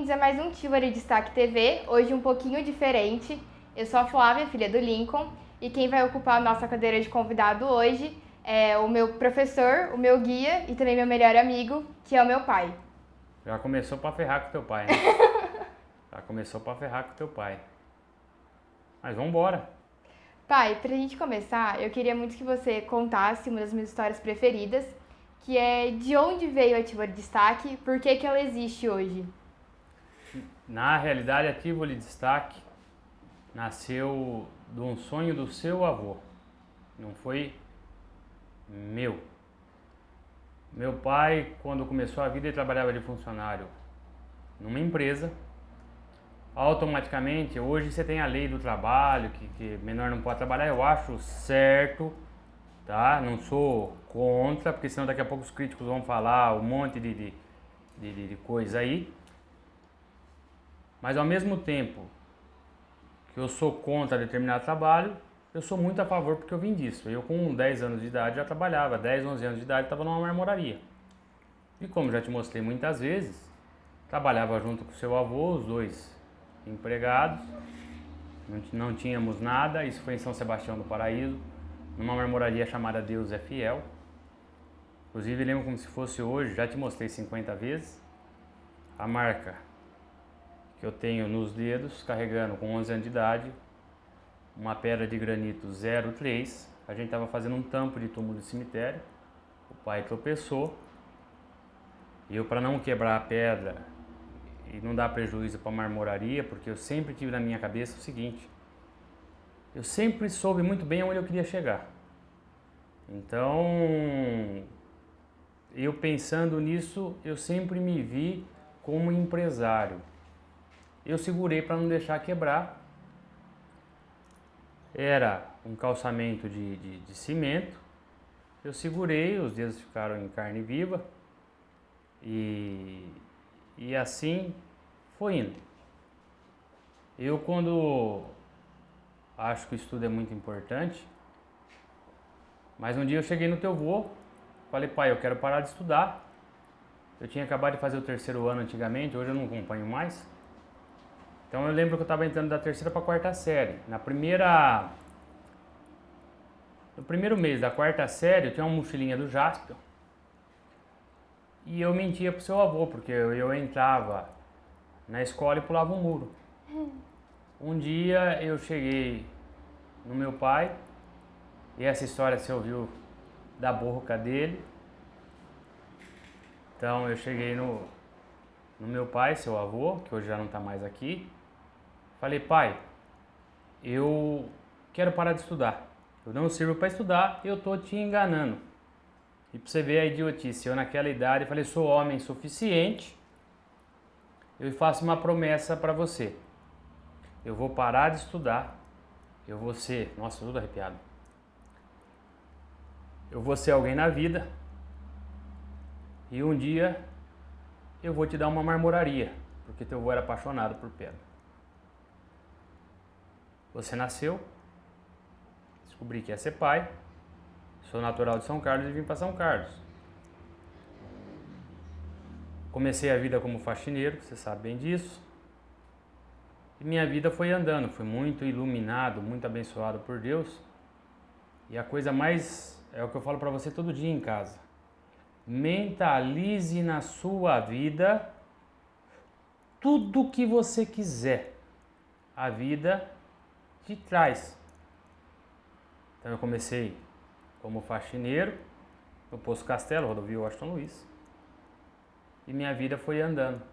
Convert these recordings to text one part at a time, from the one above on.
bem-vindos a mais um Tivoli Destaque TV, hoje um pouquinho diferente. Eu sou a Flávia, filha do Lincoln, e quem vai ocupar a nossa cadeira de convidado hoje é o meu professor, o meu guia e também meu melhor amigo, que é o meu pai. Já começou pra ferrar com teu pai, né? Já começou pra ferrar com teu pai. Mas vambora. Pai, pra gente começar, eu queria muito que você contasse uma das minhas histórias preferidas, que é de onde veio a Tivoli Destaque, por que ela existe hoje. Na realidade, a Tivoli Destaque nasceu de um sonho do seu avô. Não foi meu. Meu pai, quando começou a vida, ele trabalhava de funcionário numa empresa. Automaticamente, hoje você tem a lei do trabalho, que menor não pode trabalhar, eu acho certo, tá? Não sou contra, porque senão daqui a pouco os críticos vão falar um monte de coisa aí. Mas ao mesmo tempo que eu sou contra determinado trabalho, eu sou muito a favor porque eu vim disso. Eu com 10 anos de idade já trabalhava, 10, 11 anos de idade estava numa marmoraria. E como já te mostrei muitas vezes, trabalhava junto com seu avô, os dois empregados, não tínhamos nada, isso foi em São Sebastião do Paraíso, numa marmoraria chamada Deus é Fiel. Inclusive lembro como se fosse hoje, já te mostrei 50 vezes, a marca que eu tenho nos dedos, carregando com 11 anos de idade, uma pedra de granito 03, a gente estava fazendo um tampo de túmulo de cemitério, o pai tropeçou, e eu, para não quebrar a pedra e não dar prejuízo para a marmoraria, porque eu sempre tive na minha cabeça o seguinte, eu sempre soube muito bem onde eu queria chegar. Então, eu pensando nisso, eu sempre me vi como empresário. Eu segurei para não deixar quebrar. Era um calçamento de cimento. Eu segurei, os dedos ficaram em carne viva. E assim foi indo. Eu, quando acho que o estudo é muito importante, mas um dia eu cheguei no teu vô, falei, pai, eu quero parar de estudar. Eu tinha acabado de fazer o 3º ano antigamente, hoje eu não acompanho mais. Então eu lembro que eu estava entrando da 3ª para a 4ª série. No primeiro mês da 4ª série, eu tinha uma mochilinha do Jaspion. E eu mentia pro seu avô, porque eu entrava na escola e pulava um muro. Um dia eu cheguei no meu pai, e essa história você ouviu da boca dele. Então eu cheguei no meu pai, seu avô, que hoje já não está mais aqui. Falei, pai, eu quero parar de estudar. Eu não sirvo para estudar, eu tô te enganando. E para você ver a idiotice, eu naquela idade falei, sou homem suficiente, eu faço uma promessa para você. Eu vou parar de estudar, eu vou ser, nossa, tudo arrepiado. Eu vou ser alguém na vida e um dia eu vou te dar uma marmoraria, porque teu avô era apaixonado por pedra. Você nasceu, descobri que ia ser pai, sou natural de São Carlos e vim para São Carlos. Comecei a vida como faxineiro, você sabe bem disso. E minha vida foi andando, fui muito iluminado, muito abençoado por Deus. E a coisa mais, é o que eu falo para você todo dia em casa. Mentalize na sua vida tudo que você quiser. A vida te traz. Então eu comecei como faxineiro no Poço Castelo, rodovia Washington Luiz. E minha vida foi andando.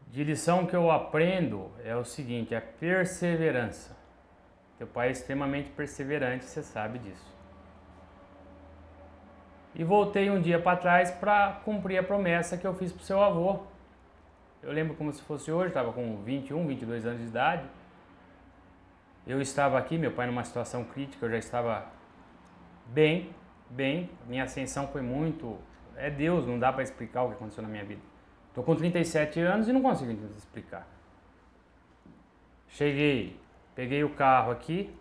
De lição que eu aprendo é o seguinte, a perseverança. Teu pai é extremamente perseverante, você sabe disso. E voltei um dia para trás para cumprir a promessa que eu fiz para o seu avô. Eu lembro como se fosse hoje, estava com 21, 22 anos de idade. Eu estava aqui, meu pai numa situação crítica, eu já estava bem. Minha ascensão foi muito... É Deus, não dá para explicar o que aconteceu na minha vida. Estou com 37 anos e não consigo explicar. Cheguei, peguei o carro aqui,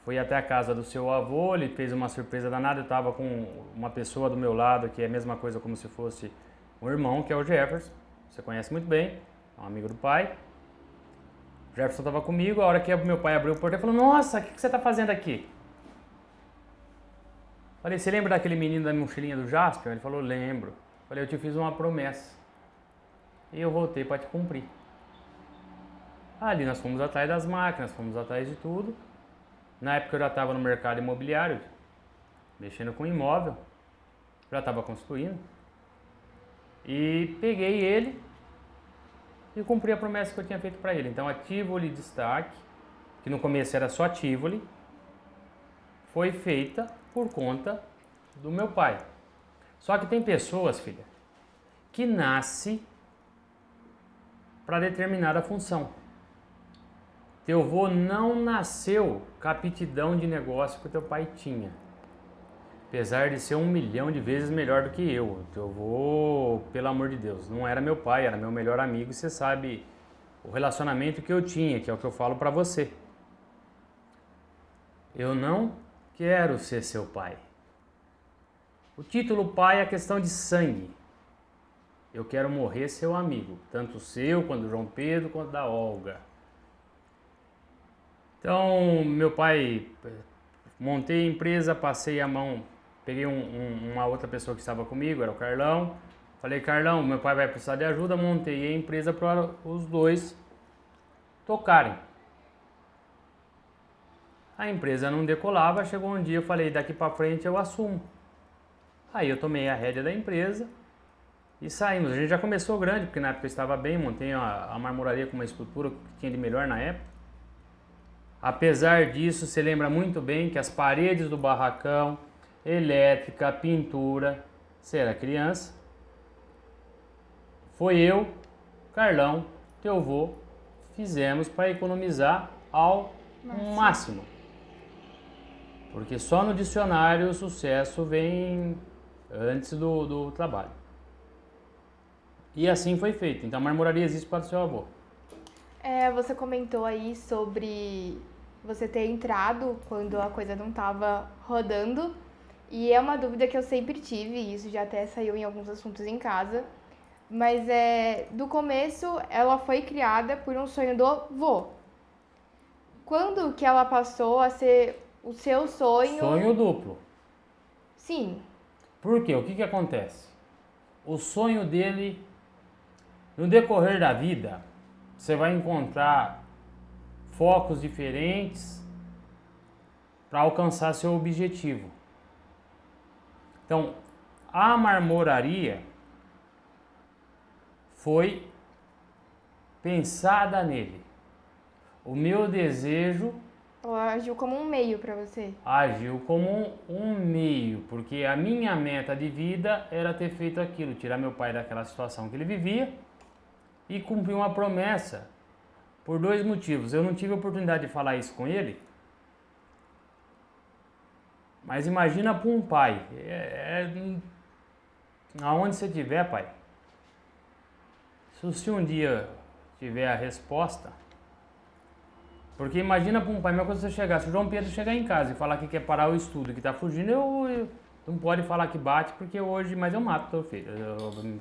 fui até a casa do seu avô, ele fez uma surpresa danada, eu estava com uma pessoa do meu lado, que é a mesma coisa como se fosse um irmão que é o Jefferson, você conhece muito bem, é um amigo do pai. O Jefferson estava comigo, a hora que meu pai abriu o portão, ele falou, nossa, o que você está fazendo aqui? Falei, você lembra daquele menino da mochilinha do Jasper? Ele falou, lembro. Falei, eu te fiz uma promessa e eu voltei para te cumprir. Ali nós fomos atrás das máquinas, fomos atrás de tudo. Na época eu já estava no mercado imobiliário, mexendo com imóvel, já estava construindo. E peguei ele e cumpri a promessa que eu tinha feito para ele. Então a Tivoli Destaque, que no começo era só Tivoli, foi feita por conta do meu pai. Só que tem pessoas, filha, que nascem para determinada função. Teu avô não nasceu com a aptidão de negócio que o teu pai tinha. Apesar de ser 1 milhão de vezes melhor do que eu. Teu avô, pelo amor de Deus, não era meu pai, era meu melhor amigo. E você sabe o relacionamento que eu tinha, que é o que eu falo para você. Eu não quero ser seu pai. O título pai é questão de sangue. Eu quero morrer seu amigo, tanto seu, quanto do João Pedro, quanto da Olga. Então, meu pai, montei a empresa, passei a mão, peguei uma outra pessoa que estava comigo, era o Carlão. Falei, Carlão, meu pai vai precisar de ajuda, montei a empresa para os dois tocarem. A empresa não decolava, chegou um dia eu falei, daqui para frente eu assumo. Aí eu tomei a rédea da empresa e saímos. A gente já começou grande, porque na época eu estava bem, montei a marmoraria com uma estrutura que tinha de melhor na época. Apesar disso, você lembra muito bem que as paredes do barracão, elétrica, pintura, você era criança. Foi eu, Carlão, teu avô, fizemos para economizar ao máximo. Porque só no dicionário o sucesso vem antes do trabalho. E assim foi feito. Então a marmoraria existe para o seu avô. Você comentou aí sobre você ter entrado quando a coisa não estava rodando. E é uma dúvida que eu sempre tive, e isso já até saiu em alguns assuntos em casa. Mas do começo ela foi criada por um sonho do vô. Quando que ela passou a ser o seu sonho? Sonho duplo. Sim. Por quê? O que acontece? O sonho dele, no decorrer da vida, você vai encontrar focos diferentes para alcançar seu objetivo. Então, a marmoraria foi pensada nele. O meu desejo Ela agiu como um meio para você? Agiu como um meio, porque a minha meta de vida era ter feito aquilo, tirar meu pai daquela situação que ele vivia e cumprir uma promessa por 2 motivos. Eu não tive a oportunidade de falar isso com ele, mas imagina para um pai, aonde você estiver, pai, se um dia tiver a resposta, porque imagina para um pai, mesmo quando você chegar, se o João Pedro chegar em casa e falar que quer parar o estudo, que está fugindo, eu não pode falar que bate, porque hoje, mas eu mato teu filho,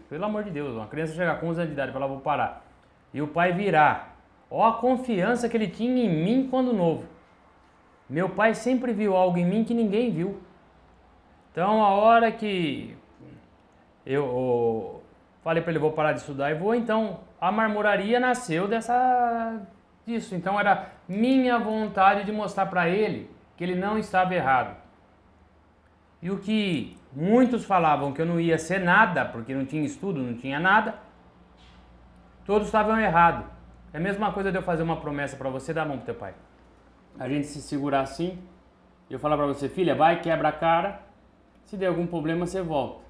pelo amor de Deus, uma criança chegar com 11 anos de idade e falar, vou parar, e o pai virar, ó a confiança que ele tinha em mim quando novo. Meu pai sempre viu algo em mim que ninguém viu. Então a hora que eu falei para ele, vou parar de estudar e vou, então a marmoraria nasceu disso. Então era minha vontade de mostrar para ele que ele não estava errado. E o que muitos falavam que eu não ia ser nada, porque não tinha estudo, não tinha nada, todos estavam errados. É a mesma coisa de eu fazer uma promessa para você, dar a mão pro teu pai. A gente se segurar assim, e eu falar para você, filha, vai, quebra a cara, se der algum problema você volta.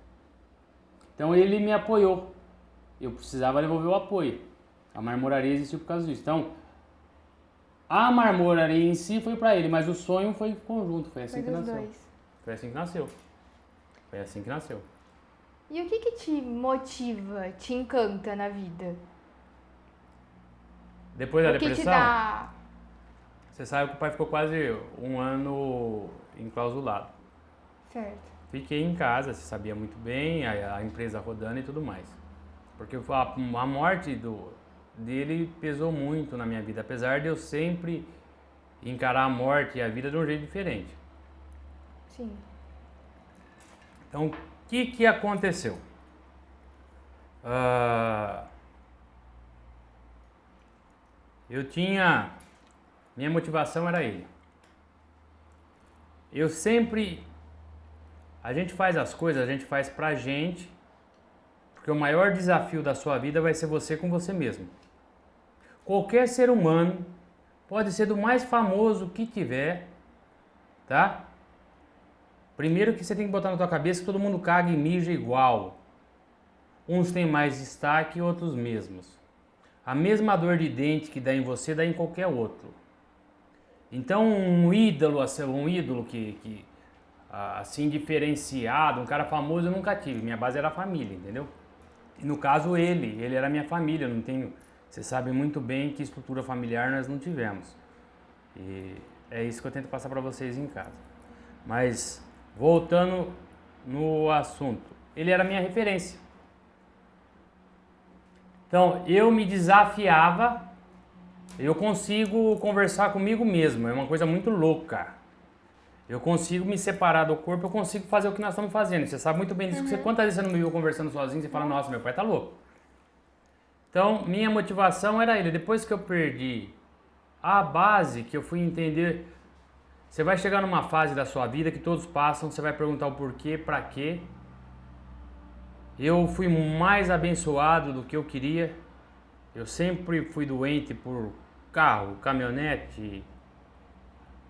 Então ele me apoiou. Eu precisava devolver o apoio. A marmoraria existiu por causa disso. Então, a marmoraria em si foi para ele, mas o sonho foi conjunto, foi assim que nasceu. Dois. Foi assim que nasceu. Foi assim que nasceu. E o que te motiva, te encanta na vida? Depois da O que te depressão, dá... você sabe que o pai ficou quase 1 ano enclausulado. Certo. Fiquei em casa, você sabia muito bem, a empresa rodando e tudo mais. Porque a morte dele pesou muito na minha vida, apesar de eu sempre encarar a morte e a vida de um jeito diferente. Sim. Então, o que aconteceu? Minha motivação era ele. A gente faz as coisas, a gente faz pra gente, porque o maior desafio da sua vida vai ser você com você mesmo. Qualquer ser humano, pode ser do mais famoso que tiver, tá? Primeiro que você tem que botar na tua cabeça que todo mundo caga e mija igual. Uns têm mais destaque e outros mesmos. A mesma dor de dente que dá em você, dá em qualquer outro. Então um ídolo que assim diferenciado, um cara famoso eu nunca tive. Minha base era a família, entendeu? E no caso ele era minha família, eu não tenho... Você sabe muito bem que estrutura familiar nós não tivemos. E é isso que eu tento passar para vocês em casa. Mas, voltando no assunto, ele era minha referência. Então, eu me desafiava, eu consigo conversar comigo mesmo, é uma coisa muito louca. Eu consigo me separar do corpo, eu consigo fazer o que nós estamos fazendo. Você sabe muito bem disso, porque quantas vezes você não me viu conversando sozinho, você fala, nossa, meu pai tá louco. Então, minha motivação era ele. Depois que eu perdi a base, que eu fui entender... Você vai chegar numa fase da sua vida que todos passam, você vai perguntar o porquê, pra quê. Eu fui mais abençoado do que eu queria. Eu sempre fui doente por carro, caminhonete.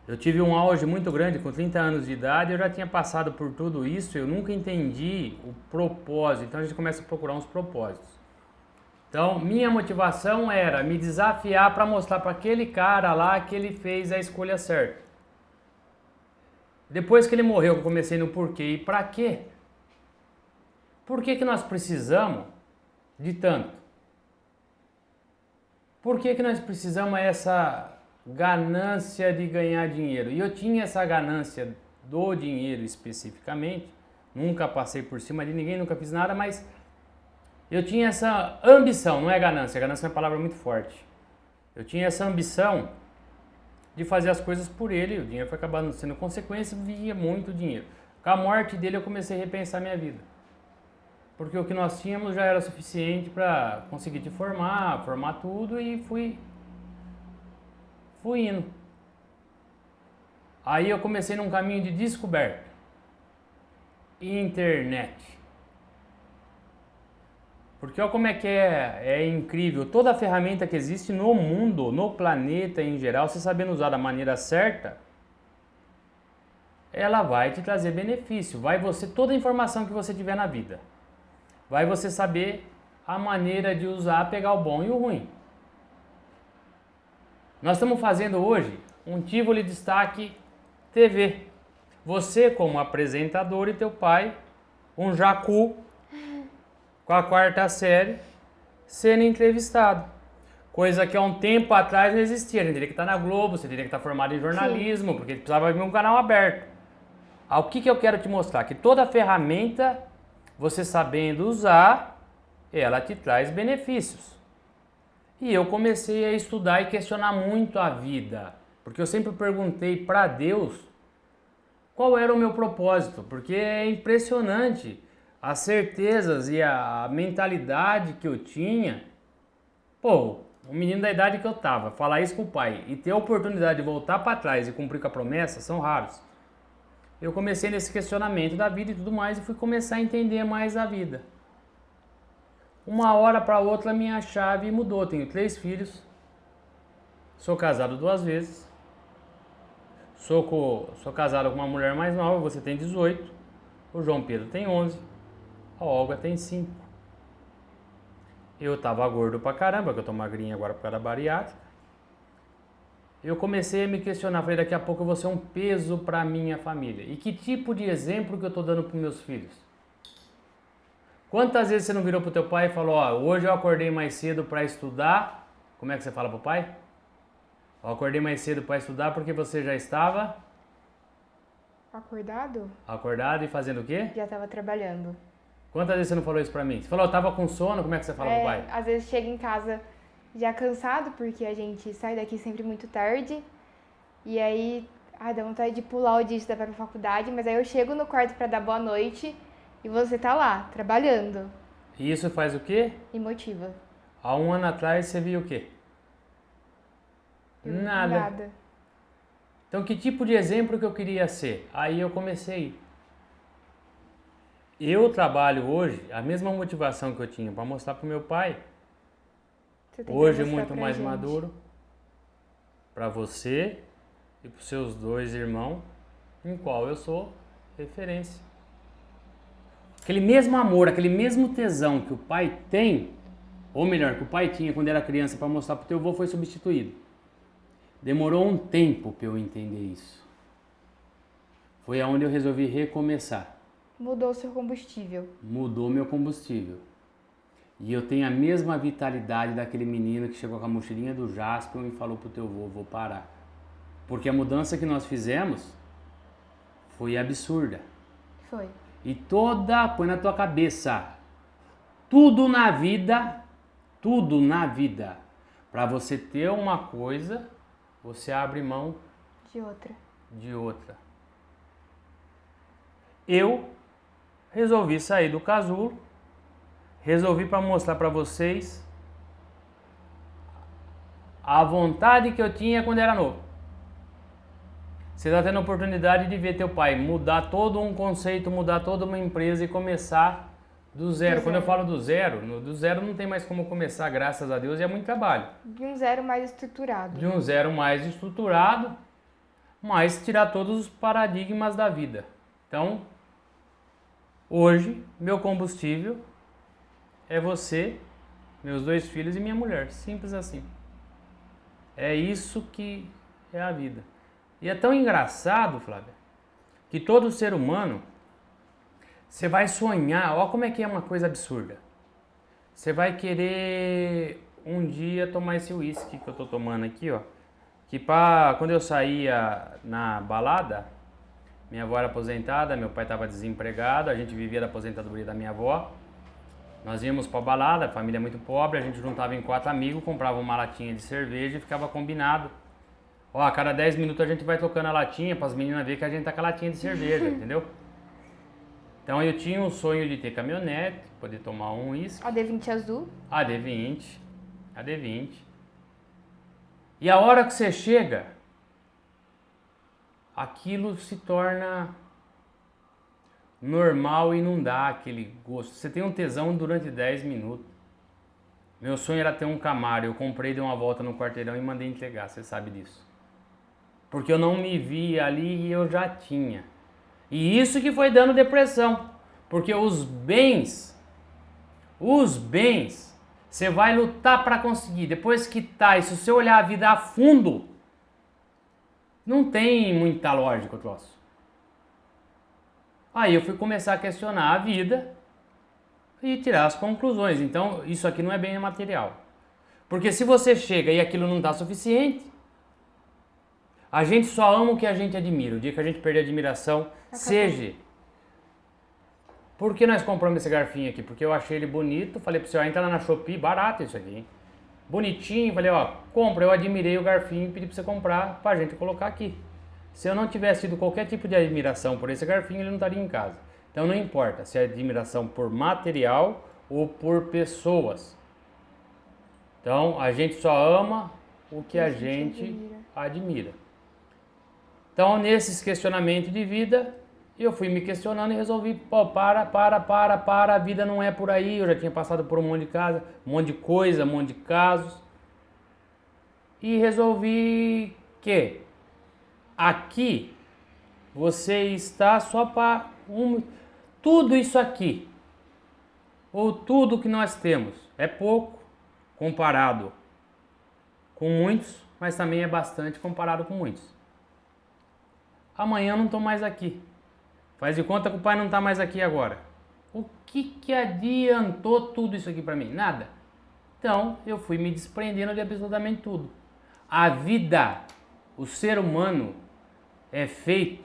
Eu tive um auge muito grande, com 30 anos de idade, eu já tinha passado por tudo isso, eu nunca entendi o propósito. Então a gente começa a procurar uns propósitos. Então, minha motivação era me desafiar para mostrar para aquele cara lá que ele fez a escolha certa. Depois que ele morreu, eu comecei no porquê e para quê. Por que nós precisamos de tanto? Por que nós precisamos essa ganância de ganhar dinheiro? E eu tinha essa ganância do dinheiro especificamente. Nunca passei por cima de ninguém, nunca fiz nada, mas... Eu tinha essa ambição, não é ganância é uma palavra muito forte. Eu tinha essa ambição de fazer as coisas por ele, o dinheiro foi acabando sendo consequência, via muito dinheiro. Com a morte dele eu comecei a repensar minha vida. Porque o que nós tínhamos já era suficiente para conseguir te formar tudo e fui indo. Aí eu comecei num caminho de descoberta. Internet. Porque olha como é que é incrível, toda a ferramenta que existe no mundo, no planeta em geral, você sabendo usar da maneira certa, ela vai te trazer benefício, toda a informação que você tiver na vida, vai você saber a maneira de usar, pegar o bom e o ruim. Nós estamos fazendo hoje um Tivoli Destaque TV, você como apresentador e teu pai, um jacu, com a 4ª série, sendo entrevistado. Coisa que há um tempo atrás não existia. A gente teria que estar na Globo, você teria que estar formado em jornalismo, sim, porque precisava vir um canal aberto. O que eu quero te mostrar? Que toda ferramenta, você sabendo usar, ela te traz benefícios. E eu comecei a estudar e questionar muito a vida. Porque eu sempre perguntei para Deus qual era o meu propósito. Porque é impressionante as certezas e a mentalidade que eu tinha. Pô, um menino da idade que eu tava, falar isso com o pai e ter a oportunidade de voltar para trás e cumprir com a promessa são raros. Eu comecei nesse questionamento da vida e tudo mais e fui começar a entender mais a vida. Uma hora para outra minha chave mudou. Tenho 3 filhos, sou casado 2 vezes, sou casado com uma mulher mais nova, você tem 18, o João Pedro tem 11, a Olga tem 5. Eu tava gordo pra caramba, que eu tô magrinho agora por causa da bariátrica. Eu comecei a me questionar, falei, daqui a pouco eu vou ser um peso pra minha família. E que tipo de exemplo que eu tô dando pros meus filhos? Quantas vezes você não virou pro teu pai e falou, ó, hoje eu acordei mais cedo pra estudar. Como é que você fala pro pai? Eu acordei mais cedo pra estudar porque você já estava... Acordado? Acordado e fazendo o quê? Já estava trabalhando. Quantas vezes você não falou isso pra mim? Você falou, eu tava com sono, como é que você fala pro pai? Às vezes chega em casa já cansado, porque a gente sai daqui sempre muito tarde. E aí, dá vontade de pular o dia de pra faculdade, mas aí eu chego no quarto pra dar boa noite e você tá lá, trabalhando. E isso faz o quê? E motiva. Há um ano atrás você viu o quê? Nada. Então que tipo de exemplo que eu queria ser? Aí eu comecei. Eu trabalho hoje, a mesma motivação que eu tinha para mostrar pro meu pai. Hoje muito mais maduro. Para você e pros seus 2 irmãos, em qual eu sou referência. Aquele mesmo amor, aquele mesmo tesão que o pai tem, ou melhor, que o pai tinha quando era criança para mostrar pro teu avô, foi substituído. Demorou um tempo para eu entender isso. Foi aonde eu resolvi recomeçar. Mudou o seu combustível. Mudou meu combustível. E eu tenho a mesma vitalidade daquele menino que chegou com a mochilinha do Jaspion e falou pro teu avô, vou parar. Porque a mudança que nós fizemos foi absurda. Foi. E põe na tua cabeça, tudo na vida, para você ter uma coisa, você abre mão de outra. Eu resolvi sair do casulo, resolvi para mostrar para vocês a vontade que eu tinha quando era novo. Você está tendo a oportunidade de ver teu pai mudar todo um conceito, mudar toda uma empresa e começar do zero. Quando eu falo do zero não tem mais como começar, graças a Deus, e é muito trabalho. De um zero mais estruturado. De um zero mais estruturado, mas tirar todos os paradigmas da vida. Então, hoje, meu combustível é você, meus 2 filhos e minha mulher. Simples assim. É isso que é a vida. E é tão engraçado, Flávia, que todo ser humano, você vai sonhar, olha como é que é uma coisa absurda. Você vai querer um dia tomar esse uísque que eu tô tomando aqui, ó. Que quando eu saía na balada, minha avó era aposentada, meu pai estava desempregado, a gente vivia da aposentadoria da minha avó. Nós íamos pra balada, família muito pobre, a gente juntava em 4 amigos, comprava uma latinha de cerveja e ficava combinado. Ó, a cada 10 minutos a gente vai tocando a latinha para as meninas verem que a gente tá com a latinha de cerveja, entendeu? Então eu tinha um sonho de ter caminhonete, poder tomar um uísque. A D20 azul. A D20. E a hora que você chega, aquilo se torna normal e não dá aquele gosto. Você tem um tesão durante 10 minutos. Meu sonho era ter um Camaro, eu comprei, dei uma volta no quarteirão e mandei entregar, você sabe disso. Porque eu não me via ali e eu já tinha. E isso que foi dando depressão. Porque os bens, você vai lutar para conseguir. Depois que tá, e se você olhar a vida a fundo, não tem muita lógica o troço. Aí eu fui começar a questionar a vida e tirar as conclusões. Então, isso aqui não é bem material. Porque se você chega e aquilo não está suficiente, a gente só ama o que a gente admira. O dia que a gente perder a admiração, seja... Por que nós compramos esse garfinho aqui? Porque eu achei ele bonito, falei pro senhor, entra lá na Shopee, barato isso aqui, hein? Bonitinho, falei, ó, compra, eu admirei o garfinho e pedi pra você comprar pra gente colocar aqui. Se eu não tivesse tido qualquer tipo de admiração por esse garfinho, ele não estaria em casa. Então não importa se é admiração por material ou por pessoas. Então a gente só ama o que a gente admira. Então nesses questionamentos de vida, eu fui me questionando e resolvi, pô, para, a vida não é por aí, eu já tinha passado por um monte de casa, um monte de coisa, um monte de casos. E resolvi que aqui você está só para tudo isso aqui, ou tudo que nós temos, é pouco comparado com muitos, mas também é bastante comparado com muitos. Amanhã eu não estou mais aqui. Faz de conta que o pai não está mais aqui agora. O que adiantou tudo isso aqui para mim? Nada. Então, eu fui me desprendendo de absolutamente tudo. A vida, o ser humano, é feito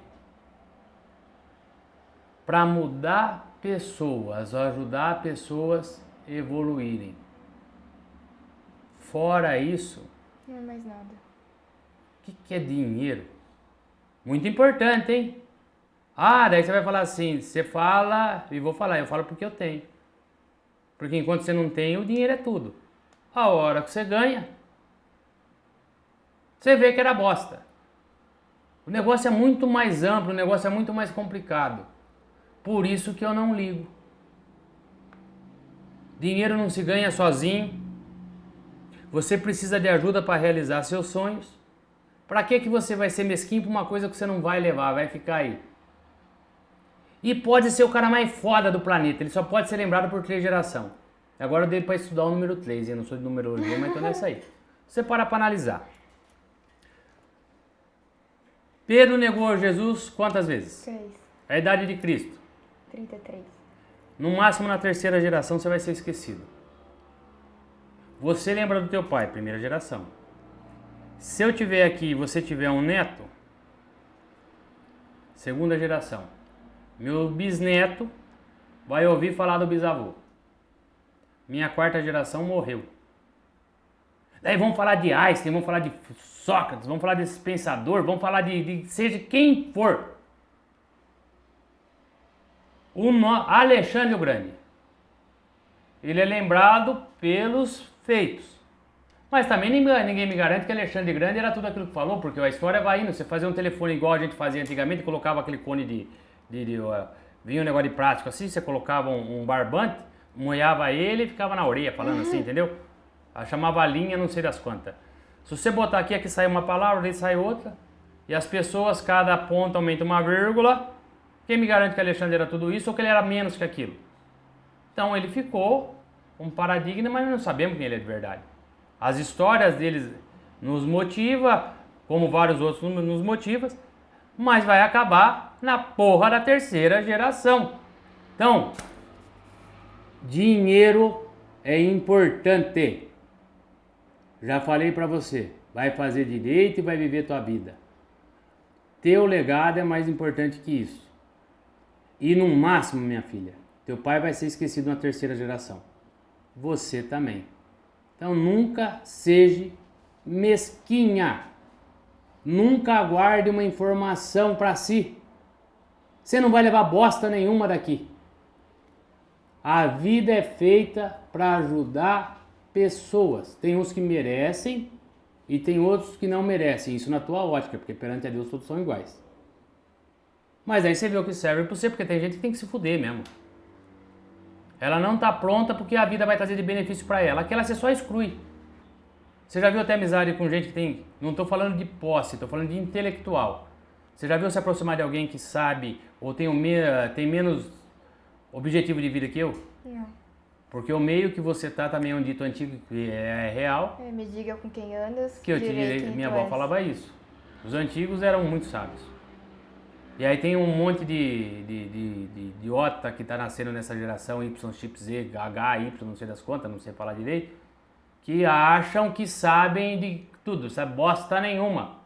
para mudar pessoas, ajudar pessoas a evoluírem. Fora isso, Não é mais nada. o que é dinheiro? Muito importante, hein? Ah, daí você vai falar assim, você fala, e vou falar, eu falo porque eu tenho. Porque enquanto você não tem, o dinheiro é tudo. A hora que você ganha, você vê que era bosta. O negócio é muito mais amplo, o negócio é muito mais complicado. Por isso que eu não ligo. Dinheiro não se ganha sozinho. Você precisa de ajuda para realizar seus sonhos. Para que você vai ser mesquinho por uma coisa que você não vai levar, vai ficar aí? E pode ser o cara mais foda do planeta, ele só pode ser lembrado por 3 gerações. Agora eu dei para estudar o número 3, eu não sou de numerologia, mas tô nessa aí. Você para analisar. Pedro negou Jesus quantas vezes? 3. A idade de Cristo. 33. No máximo na 3ª geração você vai ser esquecido. Você lembra do teu pai, 1ª geração. Se eu tiver aqui e você tiver um neto, 2ª geração. Meu bisneto vai ouvir falar do bisavô. Minha 4ª geração morreu. Daí vamos falar de Einstein, vamos falar de Sócrates, vamos falar desse pensador, vamos falar de seja quem for. Alexandre o Grande. Ele é lembrado pelos feitos. Mas também ninguém me garante que Alexandre o Grande era tudo aquilo que falou, porque a história vai indo. Você fazia um telefone igual a gente fazia antigamente, colocava aquele cone vinha um negócio de plástico assim, você colocava um barbante, molhava ele e ficava na orelha falando assim, entendeu? Chamava a linha, não sei das quantas. Se você botar aqui sai uma palavra, ali sai outra, e as pessoas, cada ponto aumenta uma vírgula, quem me garante que Alexandre era tudo isso ou que ele era menos que aquilo? Então ele ficou um paradigma, mas não sabemos quem ele é de verdade. As histórias deles nos motiva, como vários outros nos motivam, mas vai acabar na porra da 3ª geração. Então, dinheiro é importante. Já falei pra você, vai fazer direito e vai viver tua vida. Teu legado é mais importante que isso. E no máximo, minha filha, teu pai vai ser esquecido na 3ª geração. Você também. Então nunca seja mesquinha. Nunca aguarde uma informação para si. Você não vai levar bosta nenhuma daqui. A vida é feita para ajudar pessoas. Tem uns que merecem e tem outros que não merecem. Isso na tua ótica, porque perante a Deus todos são iguais. Mas aí você vê o que serve para você, porque tem gente que tem que se fuder mesmo. Ela não está pronta porque a vida vai trazer de benefício para ela. Aquela você só exclui. Você já viu até amizade com gente que tem... Não estou falando de posse, estou falando de intelectual. Você já viu se aproximar de alguém que sabe ou tem menos objetivo de vida que eu? Não. Porque o meio que você tá também é um dito antigo que é real. Me diga com quem andas. Que eu minha avó falava isso. Os antigos eram muito sábios. E aí tem um monte de idiota que tá nascendo nessa geração Y, chip Z, H, Y, não sei das quantas, não sei falar direito, que acham que sabem de tudo, sabe bosta nenhuma.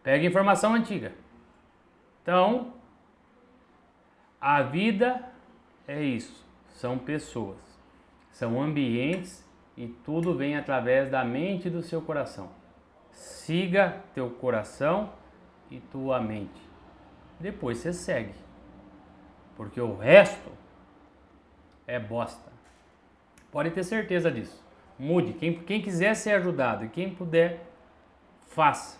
Pega informação antiga. Então, a vida é isso, são pessoas, são ambientes e tudo vem através da mente e do seu coração. Siga teu coração e tua mente. Depois você segue, porque o resto é bosta. Pode ter certeza disso. Mude. Quem quiser ser ajudado e quem puder, faça.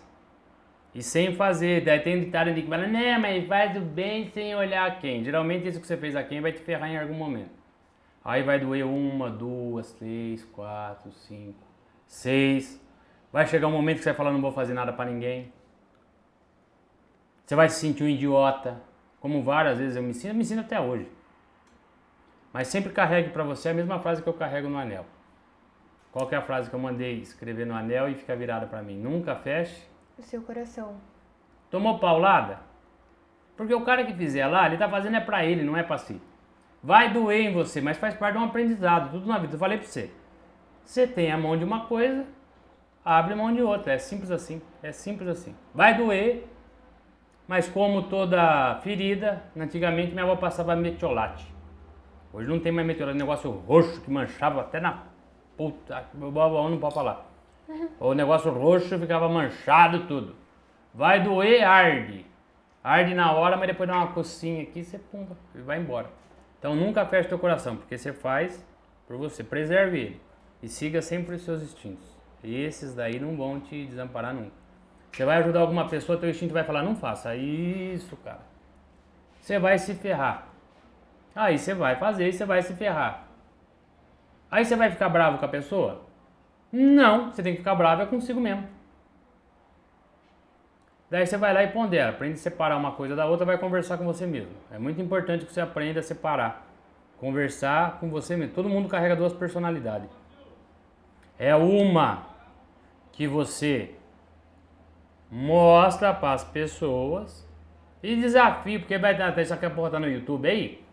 E sem fazer. Daí tem um ditado que fala, né, mas faz o bem sem olhar a quem. Geralmente isso que você fez a quem vai te ferrar em algum momento. Aí vai doer 1, 2, 3, 4, 5, 6. Vai chegar um momento que você vai falar, não vou fazer nada pra ninguém. Você vai se sentir um idiota. Como várias vezes eu me ensino até hoje. Mas sempre carregue pra você a mesma frase que eu carrego no anel. Qual que é a frase que eu mandei escrever no anel e fica virada pra mim? Nunca feche o seu coração. Tomou paulada? Porque o cara que fizer lá, ele tá fazendo é pra ele, não é pra si. Vai doer em você, mas faz parte de um aprendizado, tudo na vida. Eu falei pra você. Você tem a mão de uma coisa, abre mão de outra. É simples assim. É simples assim. Vai doer, mas como toda ferida, antigamente minha avó passava metiolate. Hoje não tem mais meteoro, negócio roxo que manchava até na puta, meu babão não pode falar. O negócio roxo ficava manchado tudo. Vai doer, arde. Arde na hora, mas depois dá uma cocinha aqui, você pumba e vai embora. Então nunca feche teu coração, porque você faz por você, preserve ele. E siga sempre os seus instintos. E esses daí não vão te desamparar nunca. Você vai ajudar alguma pessoa, teu instinto vai falar, não faça isso, cara. Você vai se ferrar. Aí você vai fazer e você vai se ferrar. Aí você vai ficar bravo com a pessoa? Não, você tem que ficar bravo é consigo mesmo. Daí você vai lá e pondera, aprende a separar uma coisa da outra, vai conversar com você mesmo. É muito importante que você aprenda a separar. Conversar com você mesmo. Todo mundo carrega duas personalidades. É uma que você mostra para as pessoas e desafia, porque vai dar, isso aqui a porra tá no YouTube aí,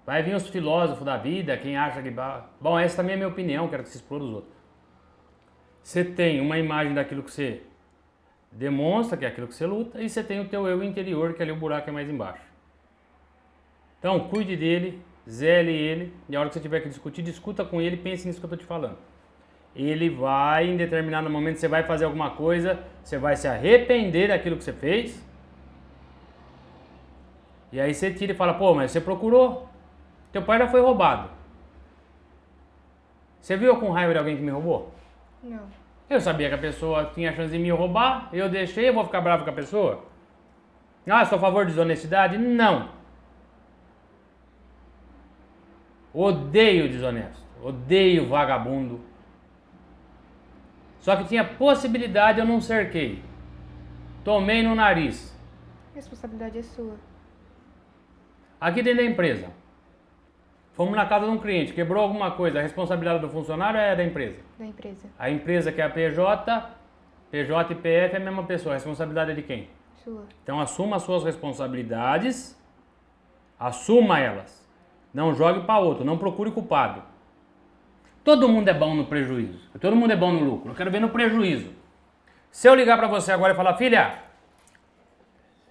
vai vir os filósofos da vida, quem acha que... Bom, essa também é a minha opinião, quero que você exploda os outros. Você tem uma imagem daquilo que você demonstra, que é aquilo que você luta, e você tem o teu eu interior, que ali o buraco é mais embaixo. Então, cuide dele, zele ele, e a hora que você tiver que discutir, discuta com ele, pense nisso que eu tô te falando. Ele vai, em determinado momento, você vai fazer alguma coisa, você vai se arrepender daquilo que você fez. E aí você tira e fala, pô, mas você procurou. Teu pai já foi roubado. Você viu eu com raiva de alguém que me roubou? Não. Eu sabia que a pessoa tinha chance de me roubar, eu deixei, eu vou ficar bravo com a pessoa? Ah, sou a favor de desonestidade? Não. Odeio desonesto, odeio vagabundo. Só que tinha possibilidade, eu não cerquei. Tomei no nariz. A responsabilidade é sua. Aqui dentro da empresa. Fomos na casa de um cliente, quebrou alguma coisa, a responsabilidade do funcionário é da empresa? Da empresa. A empresa que é a PJ e PF é a mesma pessoa, a responsabilidade é de quem? Sua. Então assuma as suas responsabilidades, assuma elas. Não jogue para outro, não procure culpado. Todo mundo é bom no prejuízo, todo mundo é bom no lucro, eu quero ver no prejuízo. Se eu ligar para você agora e falar, filha,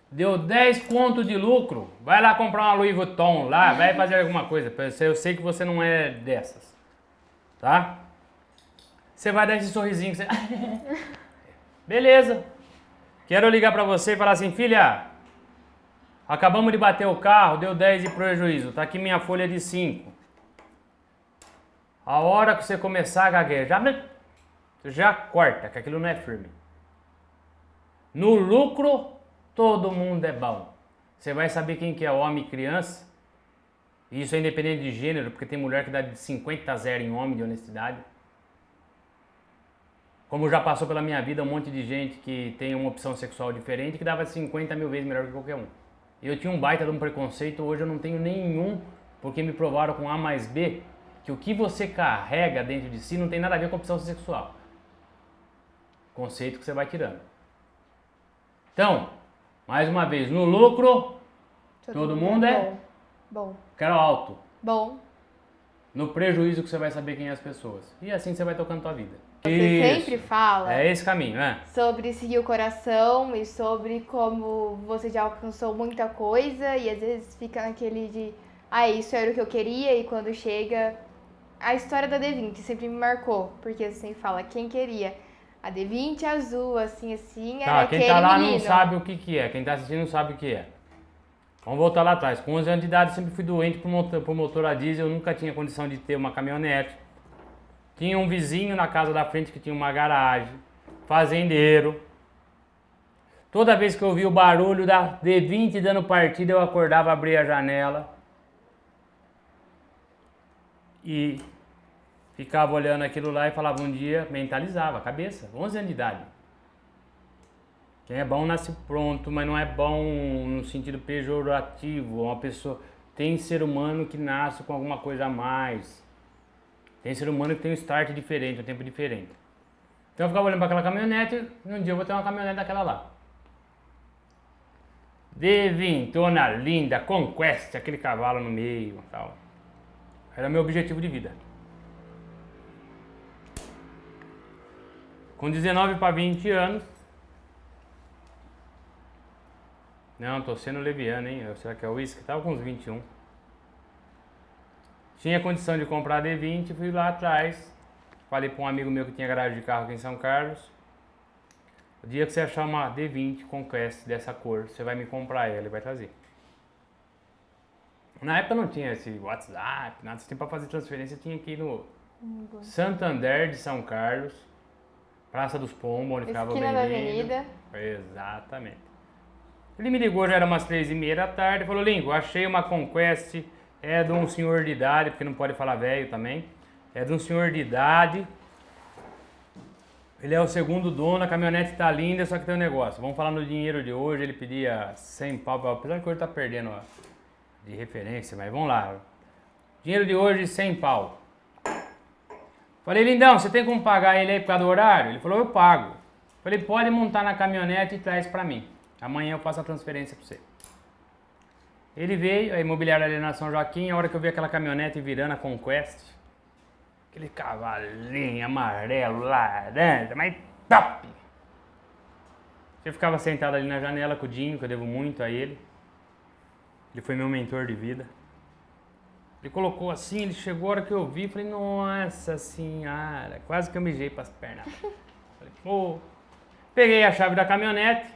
deu 10 conto de lucro, vai lá comprar uma Louis Vuitton lá, vai fazer alguma coisa, eu sei que você não é dessas, tá? Você vai dar esse sorrisinho, você... Beleza. Quero ligar para você e falar assim, filha, acabamos de bater o carro, deu 10 de prejuízo, tá aqui minha folha de 5. A hora que você começar a gaguejar, já corta, que aquilo não é firme. No lucro, todo mundo é bom. Você vai saber quem que é homem e criança. E isso é independente de gênero, porque tem mulher que dá de 50-0 em homem de honestidade. Como já passou pela minha vida um monte de gente que tem uma opção sexual diferente que dava 50 mil vezes melhor que qualquer um. Eu tinha um baita de um preconceito, hoje eu não tenho nenhum, porque me provaram com A mais B que o que você carrega dentro de si não tem nada a ver com a opção sexual. Conceito que você vai tirando. Então, mais uma vez, no lucro, todo mundo é bom. Quero alto. Bom. No prejuízo que você vai saber quem é as pessoas. E assim você vai tocando tua vida. Você Isso. sempre fala É esse caminho, né? sobre seguir o coração e sobre como você já alcançou muita coisa e às vezes fica naquele de isso era o que eu queria e quando chega... A história da D20 sempre me marcou, porque você sempre fala quem queria. A D20 azul, assim, era aquele quem tá lá menino. não sabe o que é, quem tá assistindo não sabe o que é. Vamos voltar lá atrás. Com 11 anos de idade, sempre fui doente por motor a diesel, eu nunca tinha condição de ter uma caminhonete. Tinha um vizinho na casa da frente que tinha uma garagem, fazendeiro. Toda vez que eu ouvia o barulho da D20 dando partida, eu acordava, abria a janela e ficava olhando aquilo lá e falava um dia, mentalizava a cabeça, 11 anos de idade. Quem é bom nasce pronto, mas não é bom no sentido pejorativo. Uma pessoa, tem ser humano que nasce com alguma coisa a mais. Tem ser humano que tem um start diferente, um tempo diferente. Então eu ficava olhando para aquela caminhonete, e um dia eu vou ter uma caminhonete daquela lá. D20, linda, Conquest, aquele cavalo no meio e tal. Era meu objetivo de vida. Com 19 para 20 anos. Não, tô sendo leviano, hein? Será que é o uísque? Tava com uns 21. Tinha condição de comprar a D20, fui lá atrás. Falei para um amigo meu que tinha garagem de carro aqui em São Carlos. O dia que você achar uma D20 Conquest dessa cor, você vai me comprar ela e vai trazer. Na época não tinha esse WhatsApp, nada. Você tem para fazer transferência, tinha aqui no Santander de São Carlos, Praça dos Pombos, onde ficava Esquina da Avenida. Exatamente. Ele me ligou, já era umas 3h30 da tarde, falou: Lincoln, achei uma Conquest, é de um senhor de idade, porque não pode falar velho também, é de um senhor de idade, ele é o segundo dono, a caminhonete tá linda, só que tem um negócio, vamos falar no dinheiro de hoje, ele pedia 100 pau, apesar que hoje tá perdendo de referência, mas vamos lá, dinheiro de hoje 100 pau. Falei: lindão, você tem como pagar ele aí por causa do horário? Ele falou: eu pago. Falei: pode montar na caminhonete e traz pra mim. Amanhã eu faço a transferência pra você. Ele veio, a imobiliária ali na São Joaquim, a hora que eu vi aquela caminhonete virando a Conquest, aquele cavalinho amarelo, laranja, mas top! Eu ficava sentado ali na janela com o Dinho, que eu devo muito a ele. Ele foi meu mentor de vida. Ele colocou assim, ele chegou, a hora que eu vi, falei: nossa senhora, quase que eu mijei pras pernas. Falei: pô. Peguei a chave da caminhonete.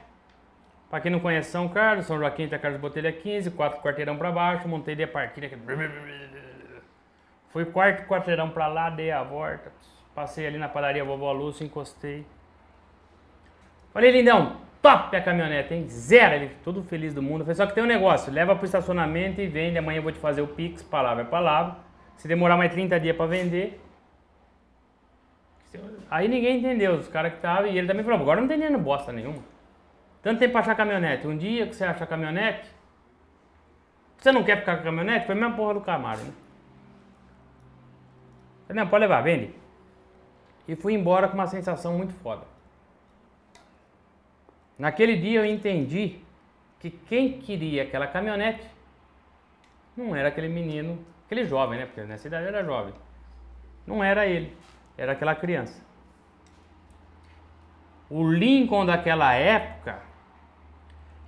Pra quem não conhece São Carlos, São Joaquim, até Carlos Botelho 15, 4 quarteirão pra baixo, montei de partida. Fui 4 quarteirão pra lá, dei a volta, passei ali na padaria Vovó Lúcia, encostei. Falei: lindão, top a caminhonete, hein? Zero, ele todo feliz do mundo. Falei: só que tem um negócio, leva pro estacionamento e vende, amanhã eu vou te fazer o Pix, palavra é palavra. Se demorar mais 30 dias pra vender. Aí ninguém entendeu, os caras que estavam, e ele também falou: agora não tem dinheiro bosta nenhuma. Tanto tempo pra achar caminhonete. Um dia que você acha caminhonete, você não quer ficar com a caminhonete? Foi a mesma porra do Camaro, né? Falei: não, pode levar, vende. E fui embora com uma sensação muito foda. Naquele dia eu entendi que quem queria aquela caminhonete não era aquele menino, aquele jovem, né? Porque nessa idade era jovem. Não era ele, era aquela criança. O Lincoln daquela época,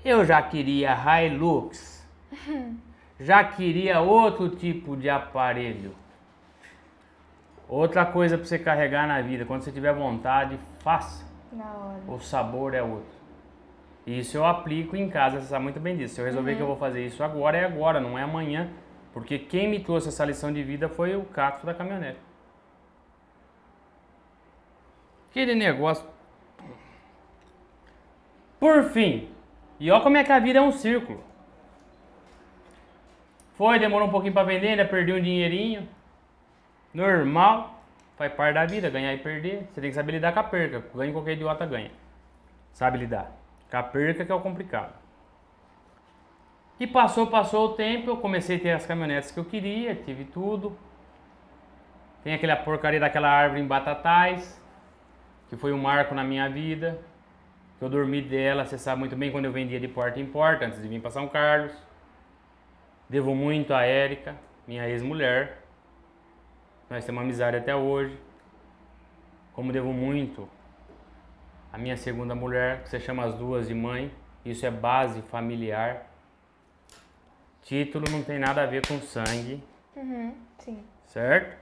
eu já queria Hilux, já queria outro tipo de aparelho. Outra coisa para você carregar na vida, quando você tiver vontade, faça. Na hora. O sabor é outro. Isso eu aplico em casa, você sabe muito bem disso. Se eu resolver que eu vou fazer isso agora, é agora, não é amanhã. Porque quem me trouxe essa lição de vida foi o Cato da caminhonete. Aquele negócio. Por fim, e olha como é que a vida é um círculo. Demorou um pouquinho para vender, ainda perdi um dinheirinho. Normal, faz parte da vida, ganhar e perder. Você tem que saber lidar com a perca. Ganha, qualquer idiota ganha. Sabe lidar. Com a perca que é o complicado. E passou o tempo, eu comecei a ter as caminhonetes que eu queria, tive tudo. Tem aquela porcaria daquela árvore em Batatais, que foi um marco na minha vida. Eu dormi dela, você sabe muito bem, quando eu vendia de porta em porta, antes de vir para São Carlos. Devo muito a Érica, minha ex-mulher. Nós temos uma amizade até hoje. Como devo muito a minha segunda mulher, que você chama as duas de mãe. Isso é base familiar. Título não tem nada a ver com sangue. Sim. Certo?